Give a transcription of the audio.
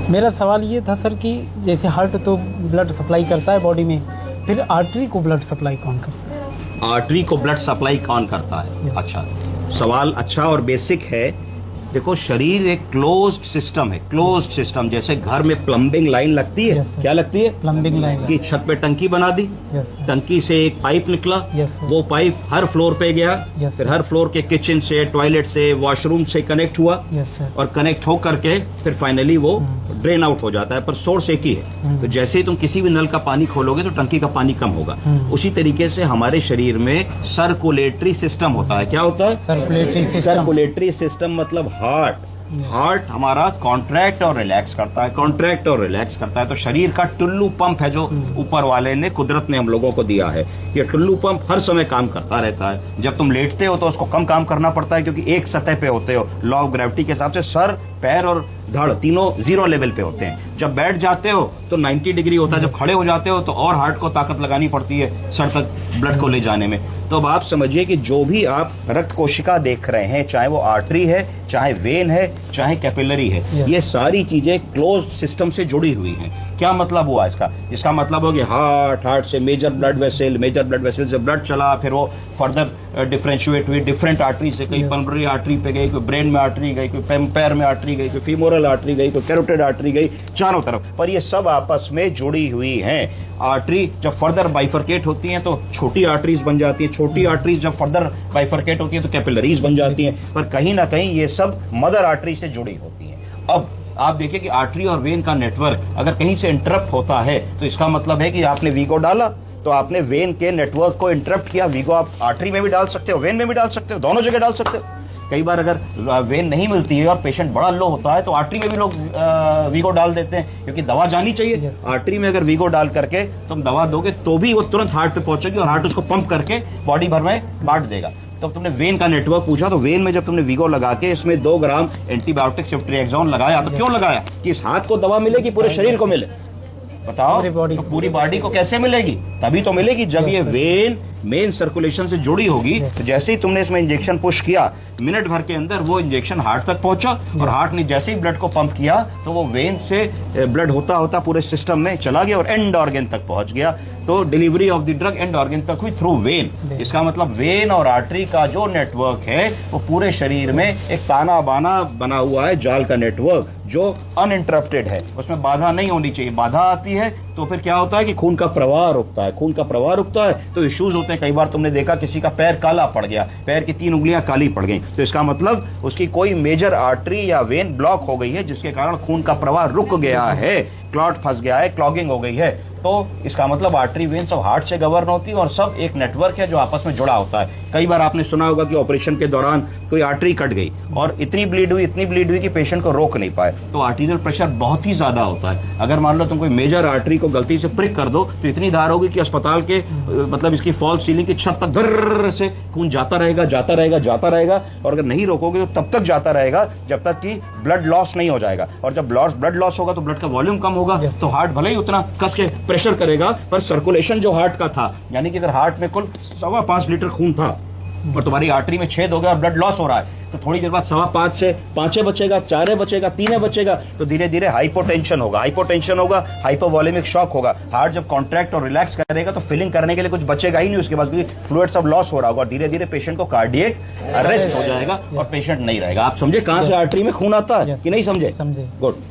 मेरा सवाल ये था सर कि जैसे हार्ट तो ब्लड सप्लाई करता है बॉडी में, फिर आर्टरी को ब्लड सप्लाई कौन करता है? आर्टरी को ब्लड सप्लाई कौन करता है? Yes. अच्छा, सवाल अच्छा और बेसिक है। देखो, शरीर एक क्लोज्ड सिस्टम है, क्लोज्ड सिस्टम। जैसे घर में प्लम्बिंग लाइन लगती है, Yes, क्या लगती है? प्लम्बिंग लाइन कि छत पे टंकी बना दी, Yes, sir. टंकी से एक पाइप निकला, Yes, sir. वो पाइप हर फ्लोर पे गया, Yes, फिर sir. हर फ्लोर के किचन से, टॉयलेट से, वॉशरूम से कनेक्ट हुआ, Yes, sir. और कनेक्ट हो करके फिर फाइनली वो ड्रेन आउट हो जाता है, पर सोर्स एक ही है। तो जैसे ही तुम किसी भी नल का पानी खोलोगे तो टंकी का पानी कम होगा। उसी तरीके से हमारे शरीर में सर्कुलेटरी सिस्टम होता है। क्या होता है? Circulatory system. सर्कुलेटरी सिस्टम मतलब हार्ट। हार्ट हमारा कॉन्ट्रैक्ट और रिलैक्स करता है, कॉन्ट्रैक्ट और रिलैक्स करता है। तो शरीर का टुल्लू पंप है जो ऊपर वाले ने, कुदरत ने हम लोगों को दिया है। ये टुल्लू पंप हर समय काम करता रहता है। जब तुम लेटते हो तो उसको कम काम करना पड़ता है, क्योंकि एक सतह पे होते हो। लॉ ऑफ ग्रेविटी के हिसाब से सर, पैर और धड़ तीनों 0 लेवल पे होते हैं। जब बैठ जाते हो तो 90 डिग्री होता है, जब खड़े हो जाते हो तो और हार्ट को ताकत लगानी पड़ती है सर तक ब्लड को ले जाने में। तो अब आप समझिए कि जो भी आप रक्त कोशिका देख रहे हैं, चाहे वो आर्टरी है, चाहे वेन है, चाहे कैपिलरी है, ये सारी चीजें क्लोज्ड सिस्टम से जुड़ी हुई हैं। क्या मतलब हुआ इसका? इसका मतलब हो कि हार्ट से मेजर ब्लड वेसल से ब्लड चला, फिर वो फर्दर डिफरेंशिएट हुई डिफरेंट आर्टरी से। कोई पल्मोनरी आर्टरी पे गई, कोई ब्रेन में आर्टरी गई, कोई पैर में आर्टरी गई, कोई फीमोरल आर्टरी गई, कोई कैरोटिड आर्टरी गई, चारों तरफ। पर ये सब आपस में जुड़ी हुई हैं। आर्टरी जब फर्दर बाइफरकेट होती हैं तो छोटी आर्टरीज बन जाती हैं, छोटी आर्टरीज जब फर्दर बाइफरकेट होती हैं तो कैपिलरीज बन जाती हैं। पर कहीं ना कहीं ये सब मदर आर्टरी से जुड़ी होती हैं। अब आप देखिए कि आर्टरी और वेन का नेटवर्क अगर कहीं से इंटरप्ट होता है तो इसका मतलब है कि आपने वीगो डाला तो आपने वेन के नेटवर्क को इंटरप्ट किया। वीगो आप आर्टरी में भी डाल सकते हो, वेन में भी डाल सकते हो, दोनों जगह डाल सकते हो। कई बार अगर वेन नहीं मिलती है और पेशेंट बड़ा लो होता है तो आर्टरी में भी लोग वीगो डाल देते हैं, क्योंकि दवा जानी चाहिए। आर्टरी में अगर वीगो डाल करके तुम दवा दोगे तो भी वो तुरंत हार्ट पे पहुंचेगी और हार्ट उसको पंप करके बॉडी भर में बांट देगा। तो तुमने वेन का नेटवर्क पूछा, तो वेन में जब तुमने वीगो लगा के इसमें 2 ग्राम एंटीबायोटिक सिफ्ट्रिएक्सोन लगाया, तो क्यों लगाया? कि इस हाथ को दवा मिले कि पूरे शरीर को मिले? बताओ। तो पूरी बॉडी को कैसे मिलेगी? तभी तो मिलेगी जब ये वेन मेन सर्कुलेशन से जुड़ी होगी। तो जैसे ही तुमने इसमें इंजेक्शन पुश किया, मिनट भर के अंदर वो इंजेक्शन हार्ट तक पहुंचा, और हार्ट ने जैसे ही ब्लड को पंप किया तो वो वेन से ब्लड होता होता पूरे सिस्टम में चला गया और एंड ऑर्गन तक पहुंच गया। तो delivery of the drug and organ तक हुई थ्रू वेन। इसका मतलब वेन और आर्टरी का जो नेटवर्क है वो पूरे शरीर में एक ताना बाना बना हुआ है, जाल का नेटवर्क जो अनइंटरप्टेड है, उसमें बाधा नहीं होनी चाहिए। बाधा आती है तो फिर क्या होता है कि खून का प्रवाह रुकता है, खून का प्रवाह रुकता है तो इश्यूज होते हैं। कई बार तुमने देखा किसी का पैर काला पड़ गया, पैर की 3 उंगलियां काली पड़ गई, तो इसका मतलब उसकी कोई मेजर आर्टरी या वेन ब्लॉक हो गई है, जिसके कारण खून का प्रवाह रुक गया है, क्लॉट फंस गया है, क्लॉगिंग हो गई है। तो इसका मतलब आर्टरी वेन सब हार्ट से गवर्न होती है और सब एक नेटवर्क है जो आपस में जुड़ा होता है। कई बार आपने सुना होगा कि ऑपरेशन के दौरान कोई आर्टरी कट गई और इतनी ब्लीड हुई कि पेशेंट को रोक नहीं पाए, तो आर्टीरियल प्रेशर बहुत ही ज्यादा होता है। अगर मान लो तुम कोई मेजर आर्टरी को गलती से प्रिक कर दो तो इतनी धार होगी कि अस्पताल के मतलब इसकी फॉल सीलिंग की छत तक भर्र से खून जाता रहेगा, और अगर नहीं रोकोगे तो तब तक जाता रहेगा जब तक कि ब्लड लॉस नहीं हो जाएगा। और जब ब्लड लॉस होगा तो ब्लड का वॉल्यूम कम होगा, तो हार्ट भले ही उतना कस के प्रेशर करेगा, पर सर्कुलेशन जो हार्ट का था, यानी कि अगर हार्ट में कुल 5.25 लीटर खून था और तुम्हारी आर्टरी में छेद हो गया और ब्लड लॉस हो रहा है, तो थोड़ी देर बाद 5.25 से 5 बचेगा, 4 बचेगा, 3 बचेगा, तो धीरे धीरे हाइपोटेंशन होगा, हाइपोवॉलेमिक शॉक होगा। हार्ट जब कॉन्ट्रैक्ट और रिलैक्स करेगा तो फिलिंग करने के लिए कुछ बचेगा ही नहीं उसके बाद, क्योंकि फ्लूइड सब लॉस हो रहा होगा। धीरे धीरे पेशेंट को कार्डियक अरेस्ट हो जाएगा और पेशेंट नहीं रहेगा। आप समझे कहां से आर्टरी में खून आता है कि नहीं समझे? समझे। गुड।